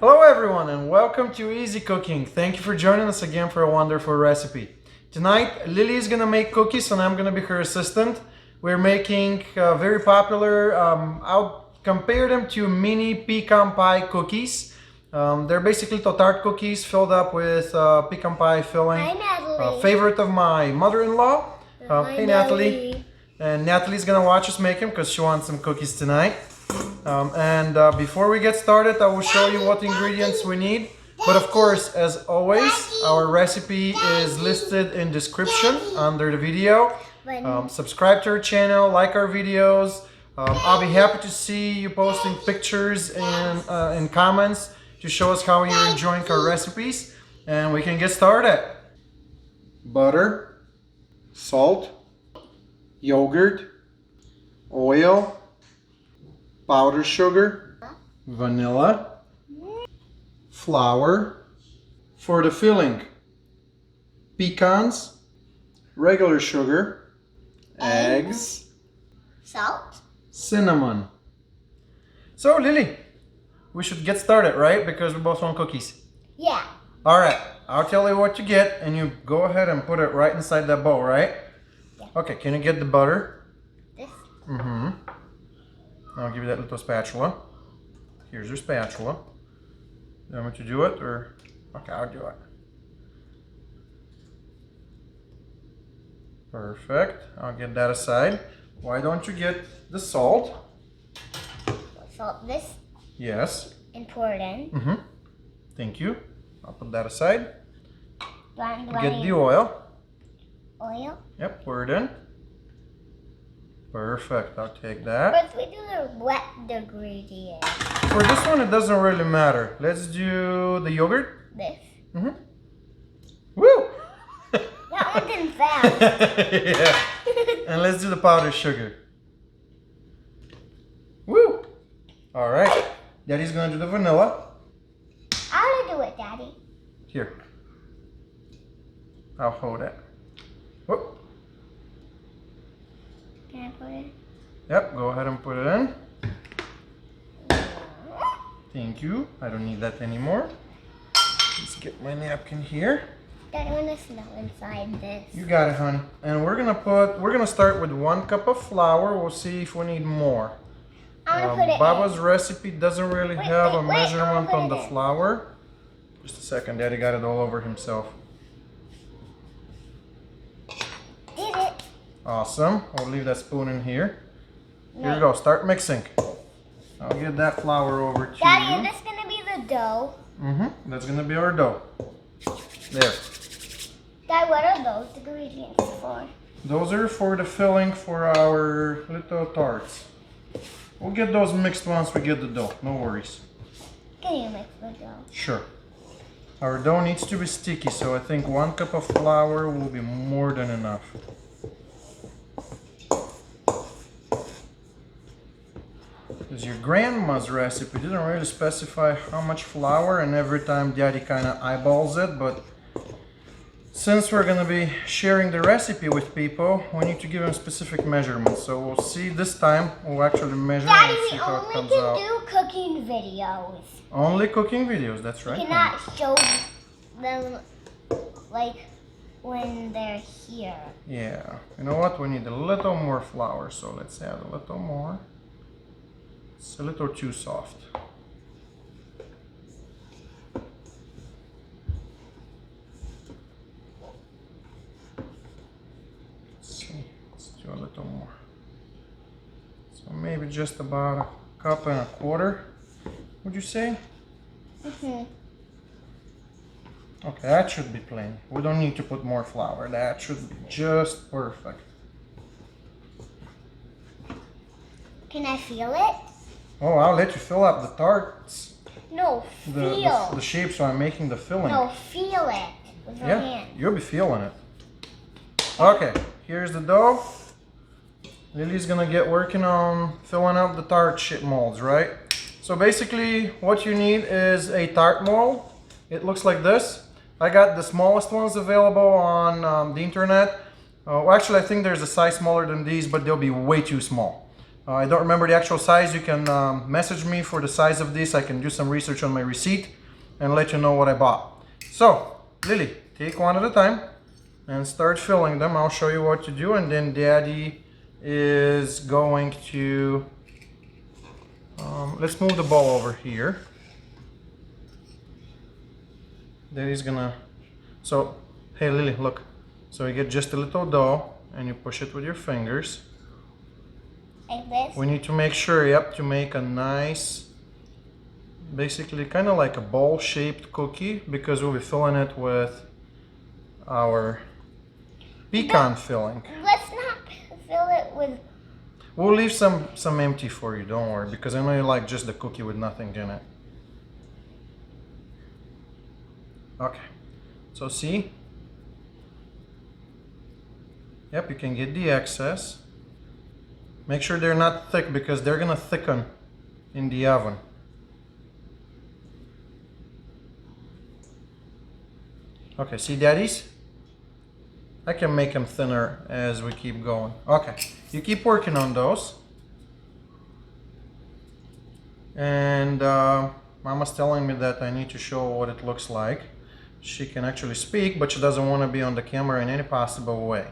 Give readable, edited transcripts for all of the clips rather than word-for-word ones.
Hello everyone and welcome to Easy Cooking. Thank you for joining us again for a wonderful recipe. Tonight Lily is gonna make cookies and I'm gonna be her assistant. We're making very popular, I'll compare them to mini pecan pie cookies. They're basically tart cookies filled up with pecan pie filling. Hi, Natalie. Favorite of my mother-in-law. Hi, Hey Natalie. And Natalie's gonna watch us make them because she wants some cookies tonight. Before we get started, I will show you what ingredients we need. But of course, as always, our recipe is listed in description under the video. Subscribe to our channel, like our videos. I'll be happy to see you posting pictures and comments to show us how you're enjoying our recipes. And we can get started. Butter, salt, yogurt, oil, powdered sugar, vanilla, flour. For the filling, pecans, regular sugar, eggs, salt, cinnamon. So Lily, we should get started, right? Because we both want cookies. Yeah. Alright, I'll tell you what to get and you go ahead and put it right inside that bowl, right? Yeah. Okay, can you get the butter? This. Mm-hmm. I'll give you that little spatula. Here's your spatula. You want me to do it or? Okay, I'll do it. Perfect. I'll get that aside. Why don't you get the salt? Salt this Yes. and pour it in. Mm-hmm. Thank you. I'll put that aside. Do I Get need the oil. oil? Yep, pour it in. Perfect. I'll take that. First we do the wet ingredient. For this one, it doesn't really matter. Let's do the yogurt. This. Mm-hmm. Woo! That one didn't fast. Yeah. And let's do the powdered sugar. Woo! All right. Daddy's gonna do the vanilla. I'll do it, Daddy. Here. I'll hold it. Whoop. Can I put it? Yep, go ahead and put it in. Thank you. I don't need that anymore. Let's get my napkin here. Daddy, I want to smell inside this. You got it, honey. And we're gonna start with 1 cup of flour. We'll see if we need more. I want to put it Baba's in. recipe doesn't really have a wait, measurement I on wanna the put it in. flour. Just a second, Daddy got it all over himself. Did it? Awesome. I'll leave that spoon in here. Here No. you go. Start mixing. I'll get that flour over to Daddy, you. is this going to be the dough? Mm-hmm. That's gonna be our dough. There. Dad, what are those ingredients for? Those are for the filling for our little tarts. We'll get those mixed once we get the dough. No worries. Can you mix the dough? Sure. Our dough needs to be sticky, so I think 1 cup of flour will be more than enough. Because your grandma's recipe didn't really specify how much flour, and every time Daddy kind of eyeballs it, but since we're going to be sharing the recipe with people, we need to give them specific measurements. So we'll see this time, we'll actually measure Daddy, and see we how it only comes can out. do cooking videos. Only cooking videos, that's right. We cannot show them like when they're here. Yeah, you know what? We need a little more flour, so let's add a little more. It's a little too soft. Let's see, let's do a little more. So maybe just about 1.25 cups, would you say? Mm-hmm. Okay, that should be plenty. We don't need to put more flour. That should be just perfect. Can I feel it? Oh, I'll let you fill up the tarts. No, The shape, so I'm making the filling. No, feel it with your Yeah, hand. you'll be feeling it. Okay, here's the dough. Lily's gonna get working on filling up the tart shape molds, right? So basically, what you need is a tart mold. It looks like this. I got the smallest ones available on the internet. Well, actually, I think there's a size smaller than these, but they'll be way too small. I don't remember the actual size. You can message me for the size of this. I can do some research on my receipt and let you know what I bought. So, Lily, take one at a time and start filling them. I'll show you what to do, and then Daddy is going to... let's move the bowl over here. Daddy's gonna... So, hey Lily, look. So you get just a little dough and you push it with your fingers. Like this? We need to make sure, yep, to make a nice, basically kind of like a bowl-shaped cookie, because we'll be filling it with our pecan filling. Let's not fill it with... We'll leave some empty for you, don't worry, because I know you like just the cookie with nothing in it. Okay, so see? Yep, you can get the excess. Make sure they're not thick because they're gonna thicken in the oven. Okay, see Daddy's? I can make them thinner as we keep going. Okay, you keep working on those. And Mama's telling me that I need to show what it looks like. She can actually speak, but she doesn't want to be on the camera in any possible way.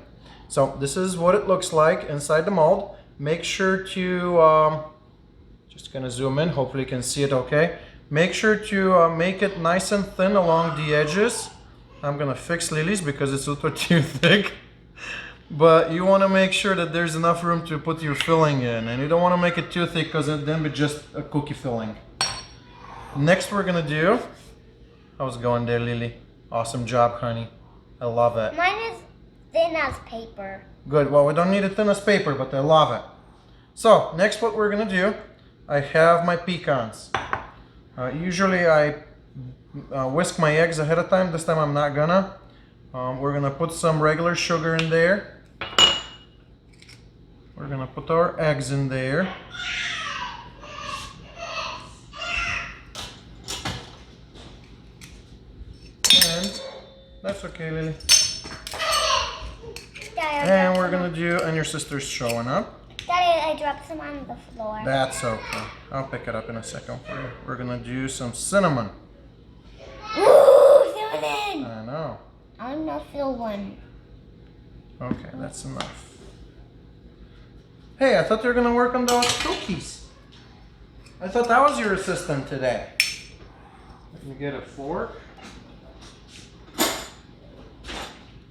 So this is what it looks like inside the mold. Make sure to, just gonna zoom in, hopefully you can see it okay. Make sure to make it nice and thin along the edges. I'm gonna fix Lily's because it's a little too thick. But you wanna make sure that there's enough room to put your filling in. And you don't wanna make it too thick because it then be just a cookie filling. Next we're gonna do, how's it going there, Lily? Awesome job, honey. I love it. Mine is thin as paper. Good, well we don't need it thin as paper, but I love it. So, next what we're gonna do, I have my pecans. Usually I whisk my eggs ahead of time. This time I'm not gonna. We're gonna put some regular sugar in there. We're gonna put our eggs in there. And that's okay, Lily. Daddy, And we're gonna do, and your sister's showing up. Daddy, I dropped some on the floor. That's okay. I'll pick it up in a second for you. We're gonna do some cinnamon. Ooh, cinnamon! I know. I'm gonna fill one. Okay, that's enough. Hey, I thought you were gonna work on those cookies. I thought that was your assistant today. Let me get a fork.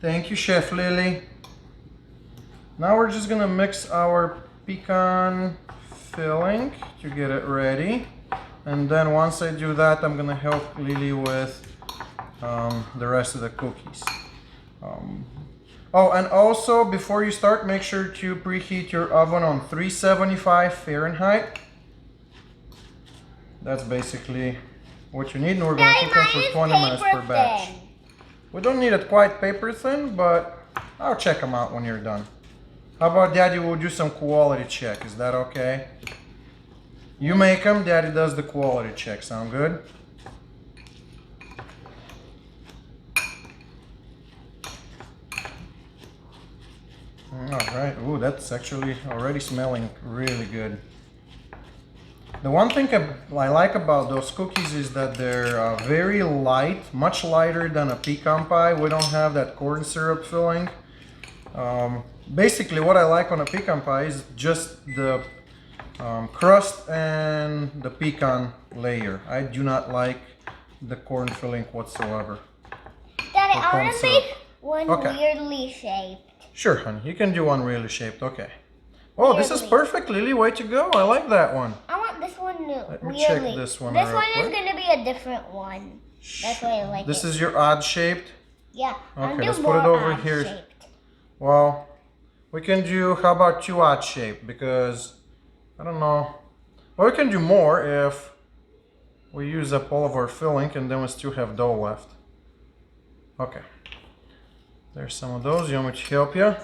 Thank you, Chef Lily. Now we're just gonna mix our pecan filling to get it ready. And then once I do that, I'm gonna help Lily with the rest of the cookies. Oh, and also before you start, make sure to preheat your oven on 375 Fahrenheit. That's basically what you need, and we're gonna cook them for 20 minutes per batch. Thin. We don't need it quite paper thin, but I'll check them out when you're done. How about Daddy will do some quality check, is that okay? You make them, Daddy does the quality check, sound good? Alright, ooh, that's actually already smelling really good. The one thing I like about those cookies is that they're very light, much lighter than a pecan pie. We don't have that corn syrup filling. Basically what I like on a pecan pie is just the crust and the pecan layer. I do not like the corn filling whatsoever. Daddy, Or I corn want to syrup. make one Okay. weirdly shaped. Sure, honey, you can do one really shaped, okay. Oh, this is perfect, Lily, way to go. I like that one. I want this one Let me weirdly. check this one This real one is quick. going to be a different one. That's why I like This it. is your odd shaped? Yeah. Okay, let's put it over here. Shaped. Well, we can do, how about two odd shape? Because, I don't know. Well, we can do more if we use up all of our filling and then we still have dough left. Okay. There's some of those. You want me to help you?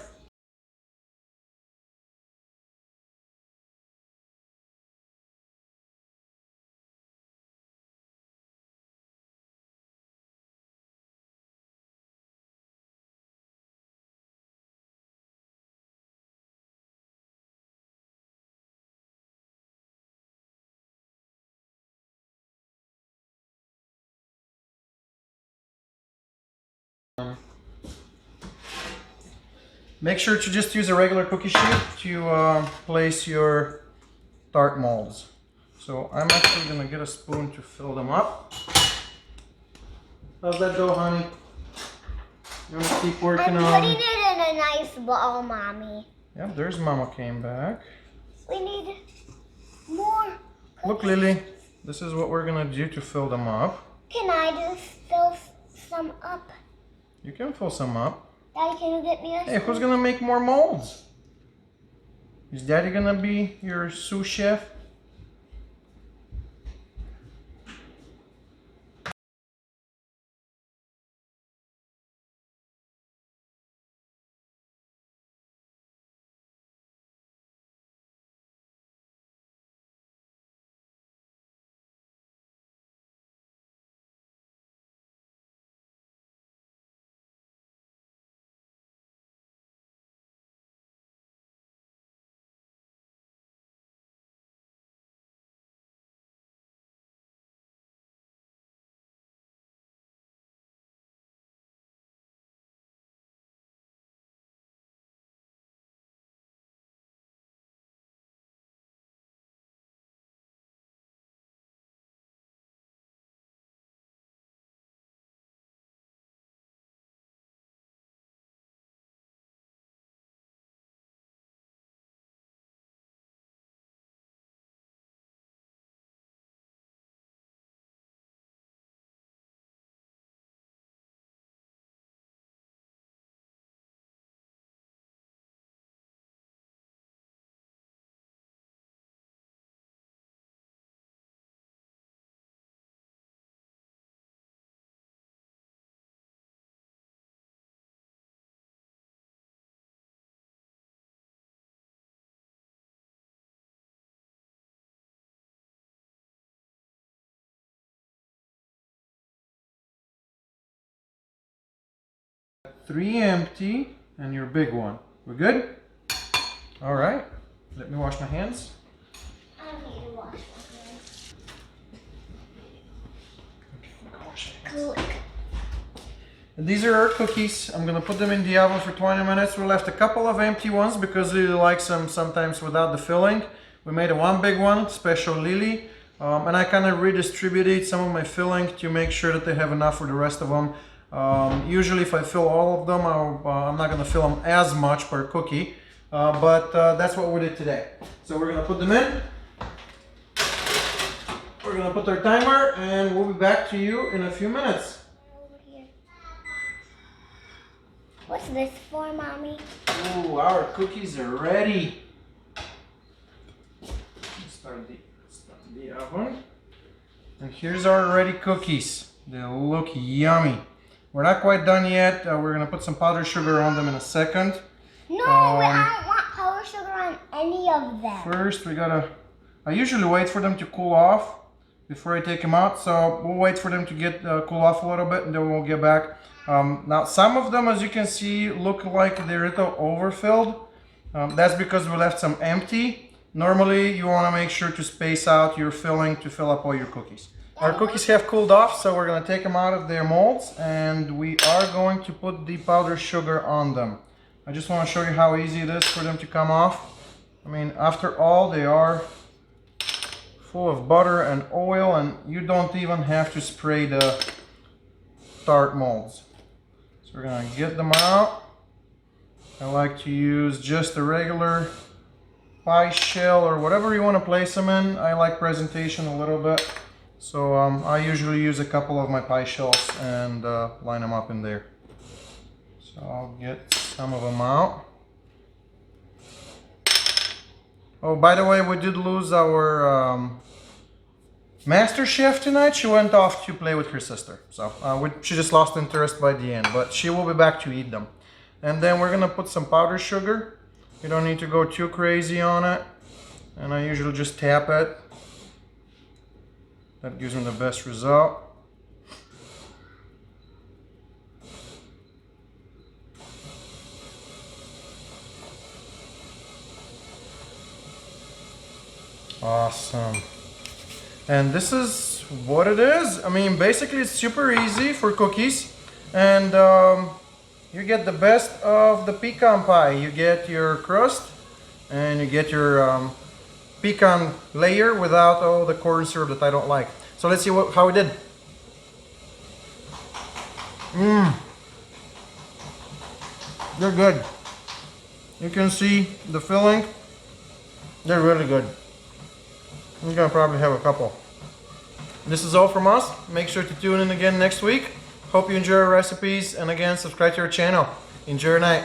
Make sure to just use a regular cookie sheet to place your tart molds. So I'm actually gonna get a spoon to fill them up. How's that go, honey? You wanna keep working on? I'm putting it in a nice bowl, Mommy. Yep, there's Mama came back. We need more cookies. Look, Lily, this is what we're gonna do to fill them up. Can I just fill some up? You can fill some up. Daddy, can you get me a Hey, who's gonna make more molds? Is Daddy gonna be your sous chef? Three empty and your big one. We're good? All right. Let me wash my hands. I need to wash my hands. Click. And these are our cookies. I'm gonna put them in the oven for 20 minutes. We left a couple of empty ones because we like some sometimes without the filling. We made one big one, special Lily. And I kind of redistributed some of my filling to make sure that they have enough for the rest of them. Usually if I fill all of them, I'm not gonna fill them as much per cookie. But that's what we did today. So we're gonna put them in. We're gonna put our timer and we'll be back to you in a few minutes. Over here. What's this for, Mommy? Ooh, our cookies are ready. Start the oven. And here's our ready cookies. They look yummy. We're not quite done yet. We're gonna put some powdered sugar on them in a second. No, I don't want powdered sugar on any of them. First, I usually wait for them to cool off before I take them out. So we'll wait for them to get cool off a little bit and then we'll get back. Now, some of them, as you can see, look like they're a little overfilled. That's because we left some empty. Normally, you want to make sure to space out your filling to fill up all your cookies. Our cookies have cooled off, so we're going to take them out of their molds and we are going to put the powdered sugar on them. I just want to show you how easy it is for them to come off. I mean, after all, they are full of butter and oil and you don't even have to spray the tart molds. So we're going to get them out. I like to use just a regular pie shell or whatever you want to place them in. I like presentation a little bit. So I usually use a couple of my pie shells and line them up in there. So I'll get some of them out. Oh, by the way, we did lose our master chef tonight. She went off to play with her sister. So she just lost interest by the end, but she will be back to eat them. And then we're gonna put some powdered sugar. You don't need to go too crazy on it. And I usually just tap it. That gives me the best result. Awesome. And this is what it is. I mean, basically it's super easy for cookies. And you get the best of the pecan pie. You get your crust and you get your pecan layer without all the corn syrup that I don't like. So let's see how it did. They're good. You can see the filling. They're really good. I'm gonna probably have a couple. This is all from us. Make sure to tune in again next week. Hope you enjoy our recipes, and again, subscribe to our channel. Enjoy your night.